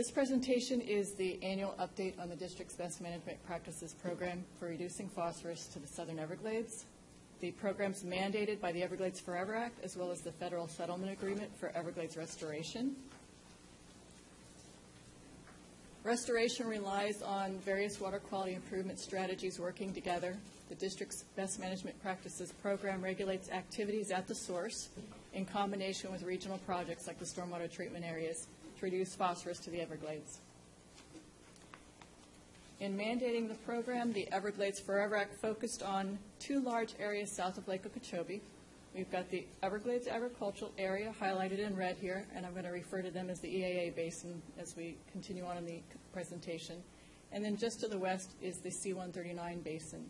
This presentation is the annual update on the district's best management practices program for reducing phosphorus to the Southern Everglades. The program's mandated by the Everglades Forever Act as well as the Federal Settlement Agreement for Everglades Restoration. Restoration relies on various water quality improvement strategies working together. The district's best management practices program regulates activities at the source in combination with regional projects like the stormwater treatment areas to reduce phosphorus to the Everglades. In mandating the program, the Everglades Forever Act focused on two large areas south of Lake Okeechobee. We've got the Everglades Agricultural Area highlighted in red here, and I'm going to refer to them as the EAA Basin as we continue on in the presentation. And then just to the west is the C-139 Basin.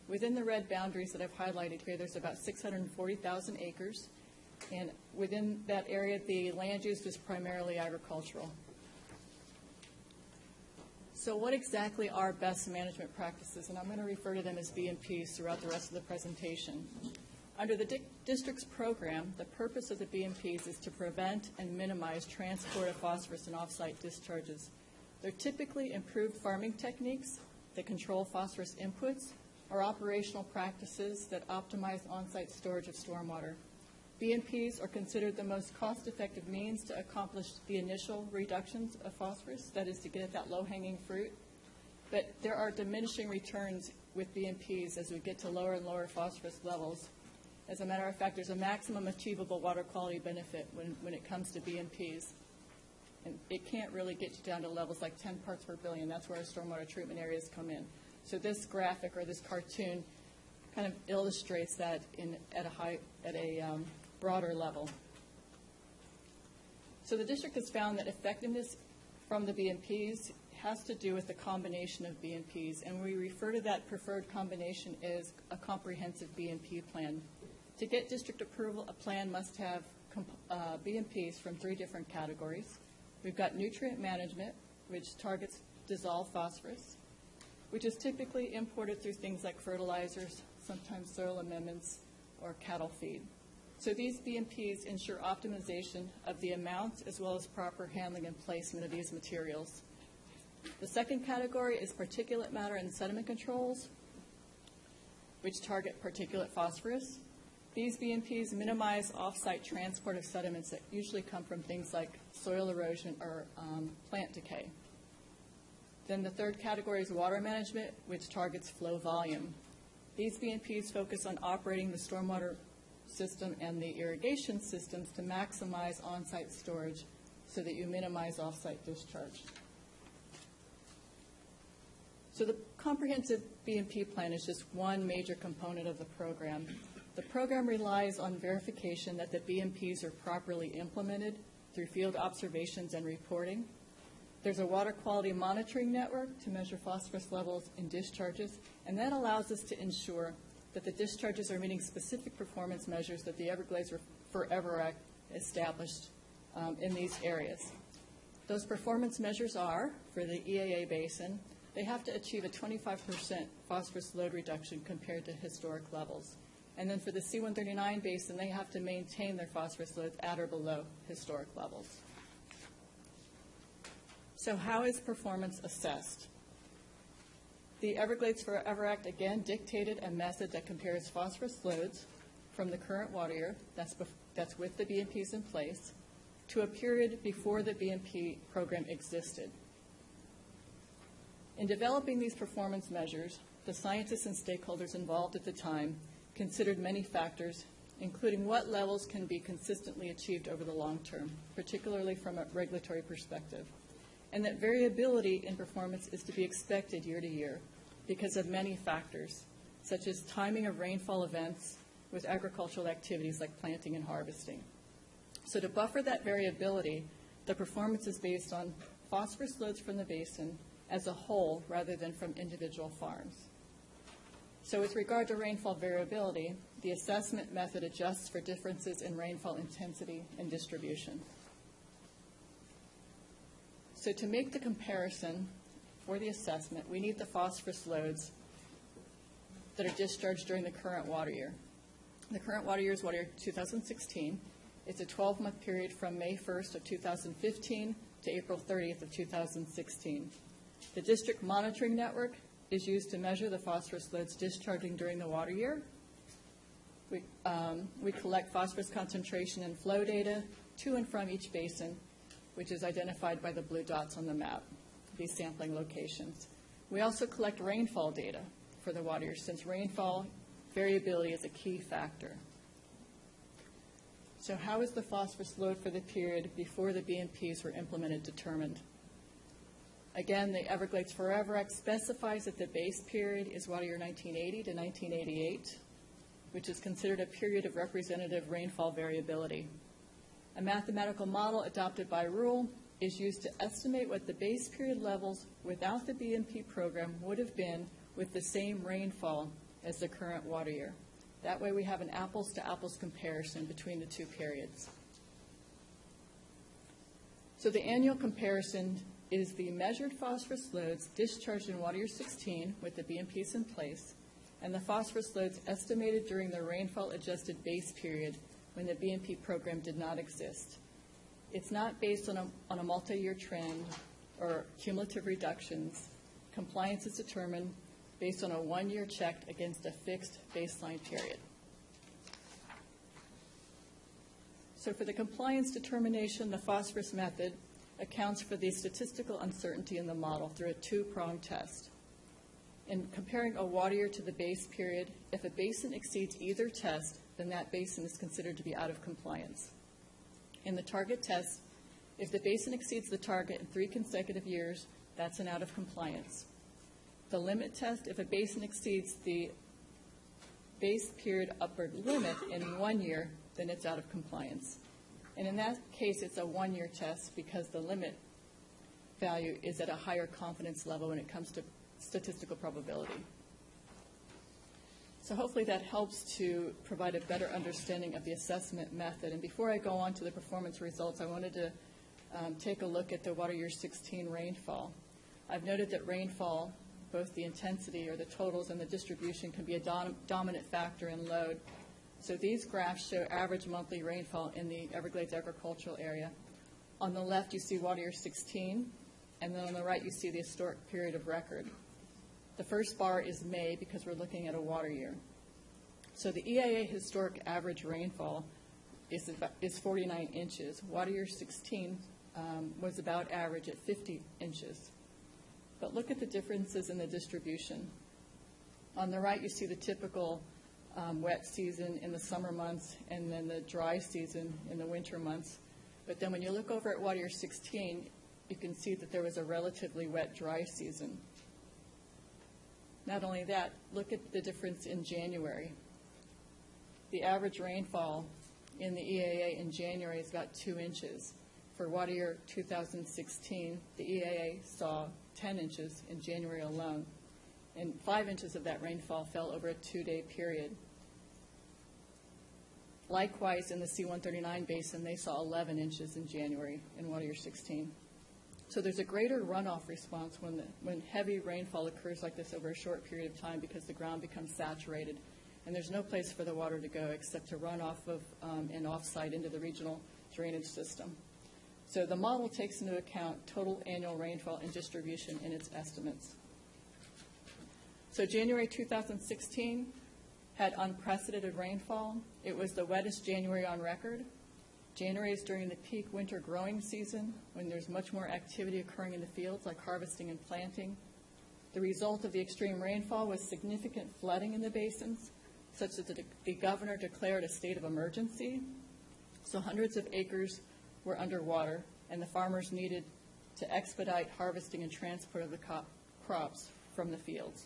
Within the red boundaries that I've highlighted here, there's about 640,000 acres. And within that area, the land use is primarily agricultural. So what exactly are best management practices? And I'm going to refer to them as BMPs throughout the rest of the presentation. Under the district's program, the purpose of the BMPs is to prevent and minimize transport of phosphorus and off-site discharges. They're typically improved farming techniques that control phosphorus inputs or operational practices that optimize on-site storage of stormwater. BMPs are considered the most cost-effective means to accomplish the initial reductions of phosphorus, that is to get at that low-hanging fruit. But there are diminishing returns with BMPs as we get to lower and lower phosphorus levels. As a matter of fact, there's a maximum achievable water quality benefit when it comes to BMPs. And it can't really get you down to levels like 10 parts per billion. That's where our stormwater treatment areas come in. So this graphic or this cartoon kind of illustrates that at a broader level. So the district has found that effectiveness from the BMPs has to do with the combination of BMPs, and we refer to that preferred combination as a comprehensive BMP plan. To get district approval, a plan must have BMPs from three different categories. We've got nutrient management, which targets dissolved phosphorus, which is typically imported through things like fertilizers, sometimes soil amendments, or cattle feed. So these BMPs ensure optimization of the amount as well as proper handling and placement of these materials. The second category is particulate matter and sediment controls, which target particulate phosphorus. These BMPs minimize off-site transport of sediments that usually come from things like soil erosion or plant decay. Then the third category is water management, which targets flow volume. These BMPs focus on operating the stormwater system and the irrigation systems to maximize on-site storage so that you minimize off-site discharge. So the comprehensive BMP plan is just one major component of the program. The program relies on verification that the BMPs are properly implemented through field observations and reporting. There's a water quality monitoring network to measure phosphorus levels in discharges, and that allows us to ensure that the discharges are meeting specific performance measures that the Everglades Forever Act established in these areas. Those performance measures are, for the EAA Basin, they have to achieve a 25% phosphorus load reduction compared to historic levels. And then for the C-139 Basin, they have to maintain their phosphorus loads at or below historic levels. So how is performance assessed? The Everglades Forever Act again dictated a method that compares phosphorus loads from the current water year, that's with the BMPs in place, to a period before the BMP program existed. In developing these performance measures, the scientists and stakeholders involved at the time considered many factors, including what levels can be consistently achieved over the long term, particularly from a regulatory perspective, and that variability in performance is to be expected year to year because of many factors, such as timing of rainfall events with agricultural activities like planting and harvesting. So to buffer that variability, the performance is based on phosphorus loads from the basin as a whole rather than from individual farms. So with regard to rainfall variability, the assessment method adjusts for differences in rainfall intensity and distribution. So to make the comparison for the assessment, we need the phosphorus loads that are discharged during the current water year. The current water year is water year 2016. It's a 12-month period from May 1st of 2015 to April 30th of 2016. The district monitoring network is used to measure the phosphorus loads discharging during the water year. We collect phosphorus concentration and flow data to and from each basin, which is identified by the blue dots on the map, these sampling locations. We also collect rainfall data for the water year, since rainfall variability is a key factor. So how is the phosphorus load for the period before the BMPs were implemented determined? Again, the Everglades Forever Act specifies that the base period is water year 1980 to 1988, which is considered a period of representative rainfall variability. A mathematical model adopted by rule is used to estimate what the base period levels without the BMP program would have been with the same rainfall as the current water year. That way we have an apples-to-apples comparison between the two periods. So the annual comparison is the measured phosphorus loads discharged in water year 16 with the BMPs in place, and the phosphorus loads estimated during the rainfall-adjusted base period when the BMP program did not exist. It's not based on a multi-year trend or cumulative reductions. Compliance is determined based on a one-year checked against a fixed baseline period. So for the compliance determination, the phosphorus method accounts for the statistical uncertainty in the model through a two-pronged test. In comparing a water year to the base period, if a basin exceeds either test, then that basin is considered to be out of compliance. In the target test, if the basin exceeds the target in 3 consecutive years, that's an out of compliance. The limit test, if a basin exceeds the base period upward limit in 1 year, then it's out of compliance. And in that case, it's a one-year test because the limit value is at a higher confidence level when it comes to statistical probability. So hopefully that helps to provide a better understanding of the assessment method. And before I go on to the performance results, I wanted to take a look at the water year 16 rainfall. I've noted that rainfall, both the intensity or the totals and the distribution, can be a dominant factor in load. So these graphs show average monthly rainfall in the Everglades Agricultural Area. On the left, you see water year 16, and then on the right, you see the historic period of record. The first bar is May because we're looking at a water year. So the EAA historic average rainfall is 49 inches. Water year 16 was about average at 50 inches. But look at the differences in the distribution. On the right, you see the typical wet season in the summer months and then the dry season in the winter months. But then when you look over at water year 16, you can see that there was a relatively wet dry season. Not only that, look at the difference in January. The average rainfall in the EAA in January is about 2 inches. For water year 2016, the EAA saw 10 inches in January alone, and 5 inches of that rainfall fell over a 2-day period. Likewise, in the C-139 basin, they saw 11 inches in January in water year 16. So there's a greater runoff response when heavy rainfall occurs like this over a short period of time because the ground becomes saturated, and there's no place for the water to go except to run off of and offsite into the regional drainage system. So the model takes into account total annual rainfall and distribution in its estimates. So January 2016 had unprecedented rainfall. It was the wettest January on record. January is during the peak winter growing season when there's much more activity occurring in the fields like harvesting and planting. The result of the extreme rainfall was significant flooding in the basins, such that the governor declared a state of emergency. So hundreds of acres were underwater, and the farmers needed to expedite harvesting and transport of the crops from the fields.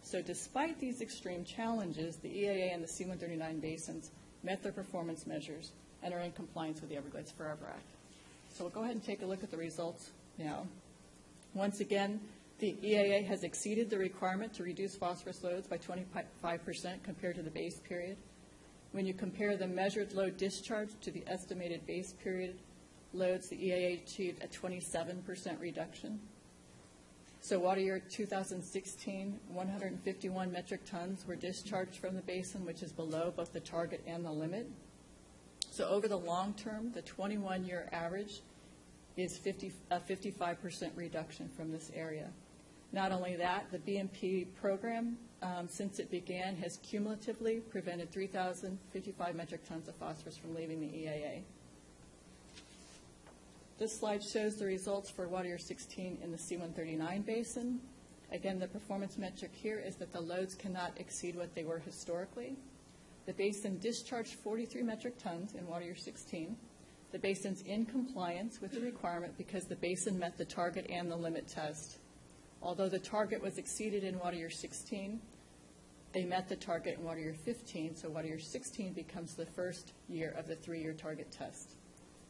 So despite these extreme challenges, the EAA and the C-139 basins met their performance measures and are in compliance with the Everglades Forever Act. So we'll go ahead and take a look at the results now. Once again, the EAA has exceeded the requirement to reduce phosphorus loads by 25% compared to the base period. When you compare the measured load discharge to the estimated base period loads, the EAA achieved a 27% reduction. So water year 2016, 151 metric tons were discharged from the basin, which is below both the target and the limit. So over the long term, the 21-year average is a 55% reduction from this area. Not only that, the BMP program, since it began, has cumulatively prevented 3,055 metric tons of phosphorus from leaving the EAA. This slide shows the results for water year 16 in the C-139 basin. Again, the performance metric here is that the loads cannot exceed what they were historically. The basin discharged 43 metric tons in water year 16. The basin's in compliance with the requirement because the basin met the target and the limit test. Although the target was exceeded in water year 16, they met the target in water year 15, so water year 16 becomes the first year of the 3-year target test.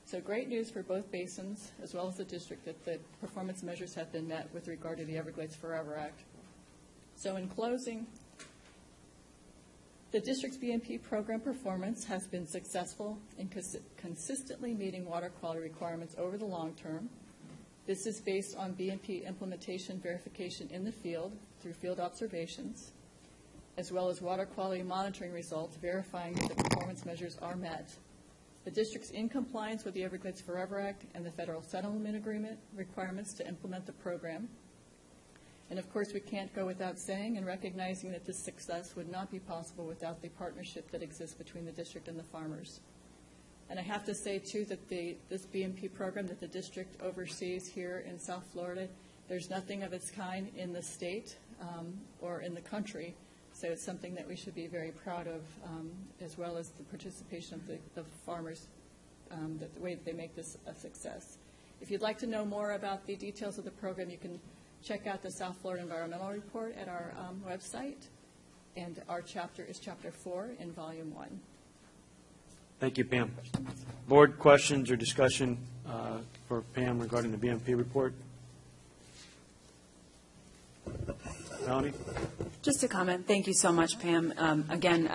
So great news for both basins, as well as the district, that the performance measures have been met with regard to the Everglades Forever Act. So in closing, the district's BMP program performance has been successful in consistently meeting water quality requirements over the long term. This is based on BMP implementation verification in the field through field observations, as well as water quality monitoring results verifying that the performance measures are met. The district's in compliance with the Everglades Forever Act and the Federal Settlement Agreement requirements to implement the program. And of course, we can't go without saying and recognizing that this success would not be possible without the partnership that exists between the district and the farmers. And I have to say, too, that this BMP program that the district oversees here in South Florida, there's nothing of its kind in the state or in the country. So it's something that we should be very proud of, as well as the participation of the farmers, the way that they make this a success. If you'd like to know more about the details of the program, you can check out the South Florida Environmental Report at our website, and our chapter is Chapter 4 in Volume 1. Thank you, Pam. Board questions or discussion for Pam regarding the BMP report? Melanie? Just a comment. Thank you so much, Pam. Again,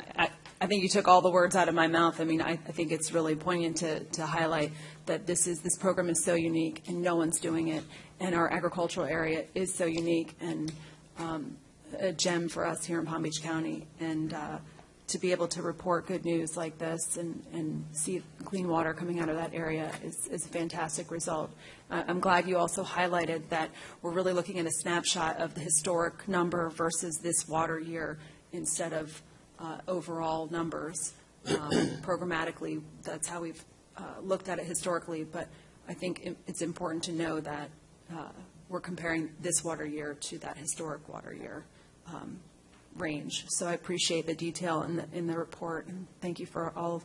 I think you took all the words out of my mouth. I mean, I think it's really poignant to highlight that this program is so unique and no one's doing it, and our agricultural area is so unique and a gem for us here in Palm Beach County. And to be able to report good news like this and see clean water coming out of that area is a fantastic result. I'm glad you also highlighted that we're really looking at a snapshot of the historic number versus this water year instead of overall numbers. Programmatically, that's how we've looked at it historically, but I think it's important to know that we're comparing this water year to that historic water year range. So I appreciate the detail in the report, and thank you for all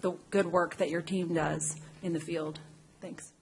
the good work that your team does in the field. Thanks.